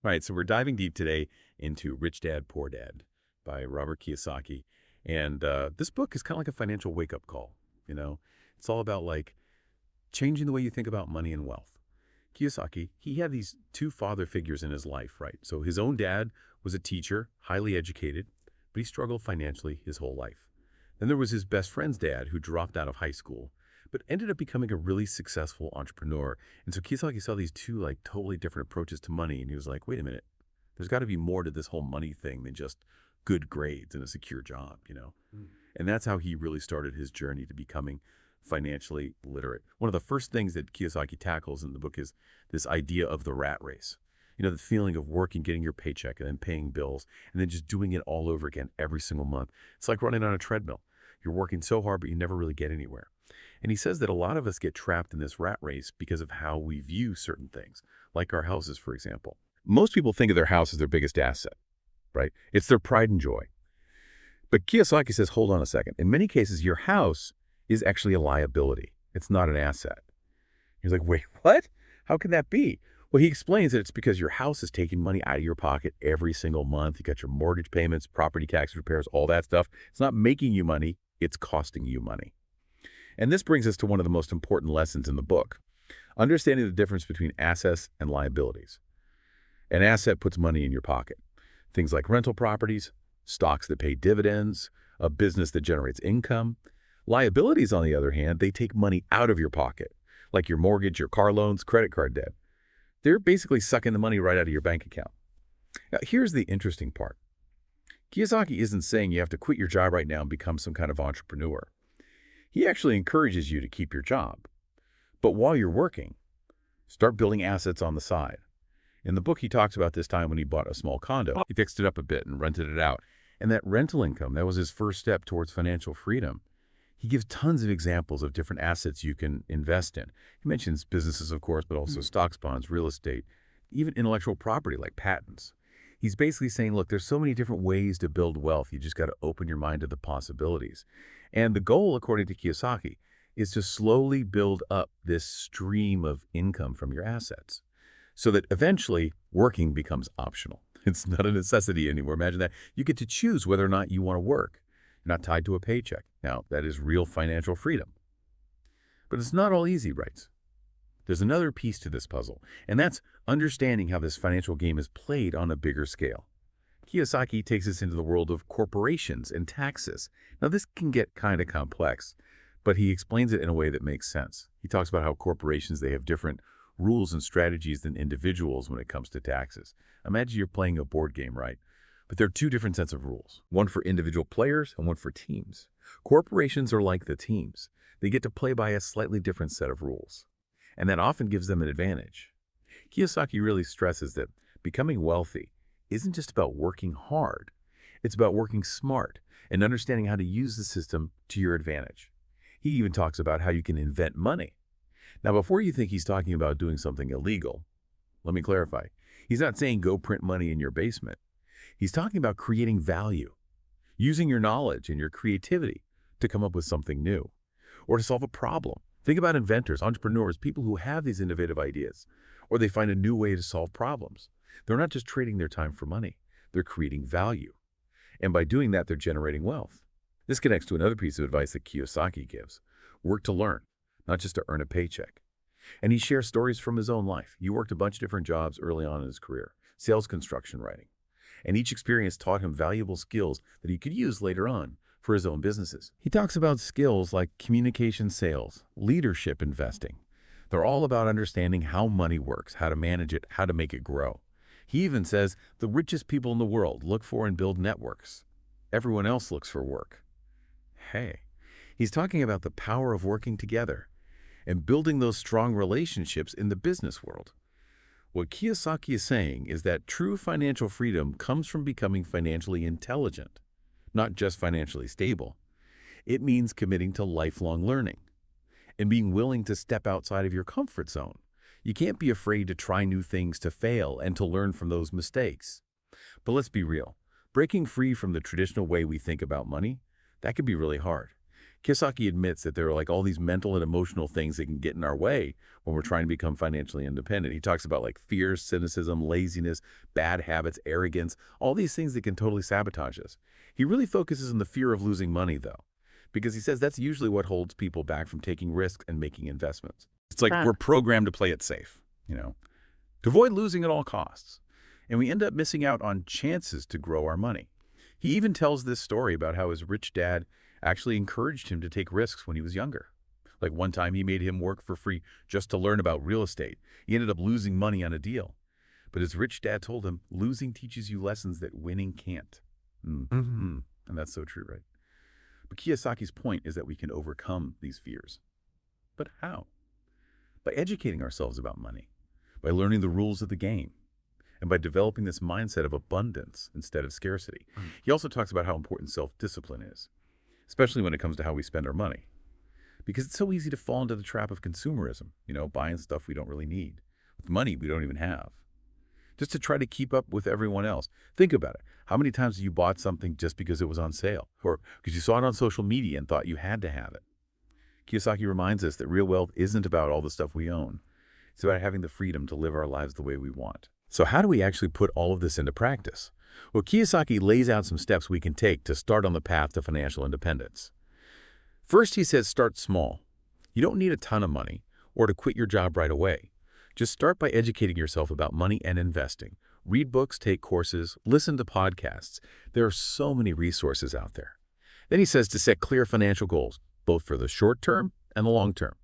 Right, so we're diving deep today into Rich Dad, Poor Dad by Robert Kiyosaki. And this book is kind of like a financial wake-up call, you know? It's all about like changing the way you think about money and wealth. Kiyosaki, he had these two father figures in his life, right? So his own dad was a teacher, highly educated, but he struggled financially his whole life. Then there was his best friend's dad who dropped out of high school, but ended up becoming a really successful entrepreneur. And so Kiyosaki saw these two like totally different approaches to money, and he was like, wait a minute, there's got to be more to this whole money thing than just good grades and a secure job. Mm. And that's how he really started his journey to becoming financially literate. One of the first things that Kiyosaki tackles in the book is this idea of the rat race. The feeling of working, getting your paycheck, and then paying bills, and then just doing it all over again every single month. It's like running on a treadmill. You're working so hard, but you never really get anywhere. And he says that a lot of us get trapped in this rat race because of how we view certain things, like our houses, for example. Most people think of their house as their biggest asset, right? It's their pride and joy. But Kiyosaki says, hold on a second. In many cases, your house is actually a liability. It's not an asset. He's like, wait, what? How can that be? Well, he explains that it's because your house is taking money out of your pocket every single month. You got your mortgage payments, property tax repairs, all that stuff. It's not making you money. It's costing you money. And this brings us to one of the most important lessons in the book, understanding the difference between assets and liabilities. An asset puts money in your pocket. Things like rental properties, stocks that pay dividends, a business that generates income. Liabilities, on the other hand, they take money out of your pocket, like your mortgage, your car loans, credit card debt. They're basically sucking the money right out of your bank account. Now, here's the interesting part. Kiyosaki isn't saying you have to quit your job right now and become some kind of entrepreneur. He actually encourages you to keep your job. But while you're working, start building assets on the side. In the book, he talks about this time when he bought a small condo. He fixed it up a bit and rented it out. And that rental income, that was his first step towards financial freedom. He gives tons of examples of different assets you can invest in. He mentions businesses, of course, but also stocks, bonds, real estate, even intellectual property like patents. He's basically saying, look, there's so many different ways to build wealth. You just got to open your mind to the possibilities. And the goal, according to Kiyosaki, is to slowly build up this stream of income from your assets so that eventually working becomes optional. It's not a necessity anymore. Imagine that. You get to choose whether or not you want to work. You're not tied to a paycheck. Now, that is real financial freedom. But it's not all easy, right? There's another piece to this puzzle, and that's understanding how this financial game is played on a bigger scale. Kiyosaki takes us into the world of corporations and taxes. Now, this can get kind of complex, but he explains it in a way that makes sense. He talks about how corporations, they have different rules and strategies than individuals when it comes to taxes. Imagine you're playing a board game, right? But there are two different sets of rules, one for individual players and one for teams. Corporations are like the teams. They get to play by a slightly different set of rules, and that often gives them an advantage. Kiyosaki really stresses that becoming wealthy isn't just about working hard. It's about working smart and understanding how to use the system to your advantage. He even talks about how you can invent money. Now, before you think he's talking about doing something illegal, let me clarify. He's not saying go print money in your basement. He's talking about creating value, using your knowledge and your creativity to come up with something new or to solve a problem. Think about inventors, entrepreneurs, people who have these innovative ideas, or they find a new way to solve problems. They're not just trading their time for money. They're creating value. And by doing that, they're generating wealth. This connects to another piece of advice that Kiyosaki gives. Work to learn, not just to earn a paycheck. And he shares stories from his own life. He worked a bunch of different jobs early on in his career, sales, construction, writing. And each experience taught him valuable skills that he could use later on for his own businesses. He talks about skills like communication sales, leadership investing. They're all about understanding how money works, how to manage it, how to make it grow. He even says the richest people in the world look for and build networks. Everyone else looks for work. Hey, he's talking about the power of working together and building those strong relationships in the business world. What Kiyosaki is saying is that true financial freedom comes from becoming financially intelligent, not just financially stable. It means committing to lifelong learning and being willing to step outside of your comfort zone. You can't be afraid to try new things, to fail, and to learn from those mistakes. But let's be real. Breaking free from the traditional way we think about money, that can be really hard. Kiyosaki admits that there are like all these mental and emotional things that can get in our way when we're trying to become financially independent. He talks about like fear, cynicism, laziness, bad habits, arrogance, all these things that can totally sabotage us. He really focuses on the fear of losing money, though, because he says that's usually what holds people back from taking risks and making investments. It's like we're programmed to play it safe, to avoid losing at all costs. And we end up missing out on chances to grow our money. He even tells this story about how his rich dad actually encouraged him to take risks when he was younger. Like one time he made him work for free just to learn about real estate. He ended up losing money on a deal. But his rich dad told him, losing teaches you lessons that winning can't. And that's so true, right? But Kiyosaki's point is that we can overcome these fears. But how? By educating ourselves about money, by learning the rules of the game, and by developing this mindset of abundance instead of scarcity. He also talks about how important self-discipline is, especially when it comes to how we spend our money. Because it's so easy to fall into the trap of consumerism, buying stuff we don't really need, with money we don't even have, just to try to keep up with everyone else. Think about it. How many times have you bought something just because it was on sale, or because you saw it on social media and thought you had to have it? Kiyosaki reminds us that real wealth isn't about all the stuff we own. It's about having the freedom to live our lives the way we want. So how do we actually put all of this into practice? Well, Kiyosaki lays out some steps we can take to start on the path to financial independence. First, he says start small. You don't need a ton of money or to quit your job right away. Just start by educating yourself about money and investing. Read books, take courses, listen to podcasts. There are so many resources out there. Then he says to set clear financial goals, both for the short term and the long term.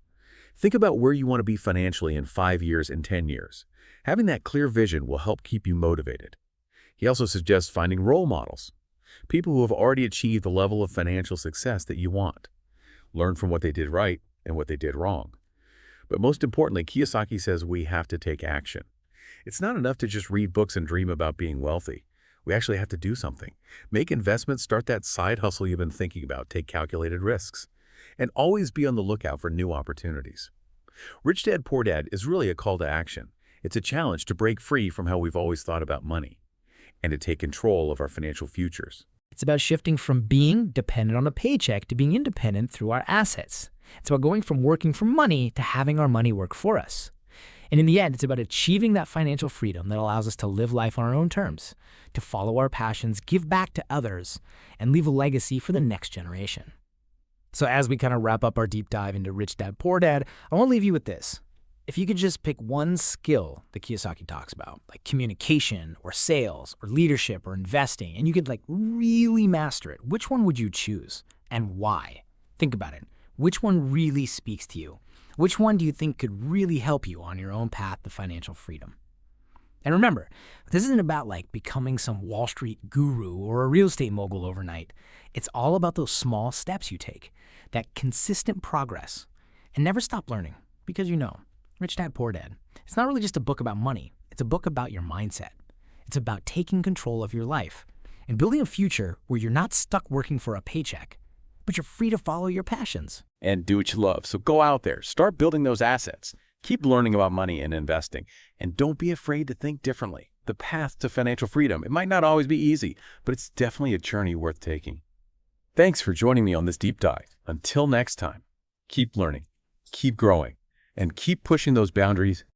Think about where you want to be financially in 5 years and 10 years. Having that clear vision will help keep you motivated. He also suggests finding role models, people who have already achieved the level of financial success that you want. Learn from what they did right and what they did wrong. But most importantly, Kiyosaki says we have to take action. It's not enough to just read books and dream about being wealthy. We actually have to do something. Make investments, start that side hustle you've been thinking about, take calculated risks, and always be on the lookout for new opportunities. Rich Dad, Poor Dad is really a call to action. It's a challenge to break free from how we've always thought about money and to take control of our financial futures. It's about shifting from being dependent on a paycheck to being independent through our assets. It's about going from working for money to having our money work for us. And in the end, it's about achieving that financial freedom that allows us to live life on our own terms, to follow our passions, give back to others, and leave a legacy for the next generation. So as we kind of wrap up our deep dive into Rich Dad, Poor Dad, I want to leave you with this. If you could just pick one skill that Kiyosaki talks about, like communication or sales or leadership or investing, and you could like really master it, which one would you choose and why? Think about it. Which one really speaks to you? Which one do you think could really help you on your own path to financial freedom? And remember, this isn't about like becoming some Wall Street guru or a real estate mogul overnight. It's all about those small steps you take, that consistent progress, and never stop learning because Rich Dad, Poor Dad. It's not really just a book about money. It's a book about your mindset. It's about taking control of your life and building a future where you're not stuck working for a paycheck, but you're free to follow your passions. And do what you love. So go out there, start building those assets. Keep learning about money and investing. And don't be afraid to think differently. The path to financial freedom, it might not always be easy, but it's definitely a journey worth taking. Thanks for joining me on this deep dive. Until next time, keep learning, keep growing, and keep pushing those boundaries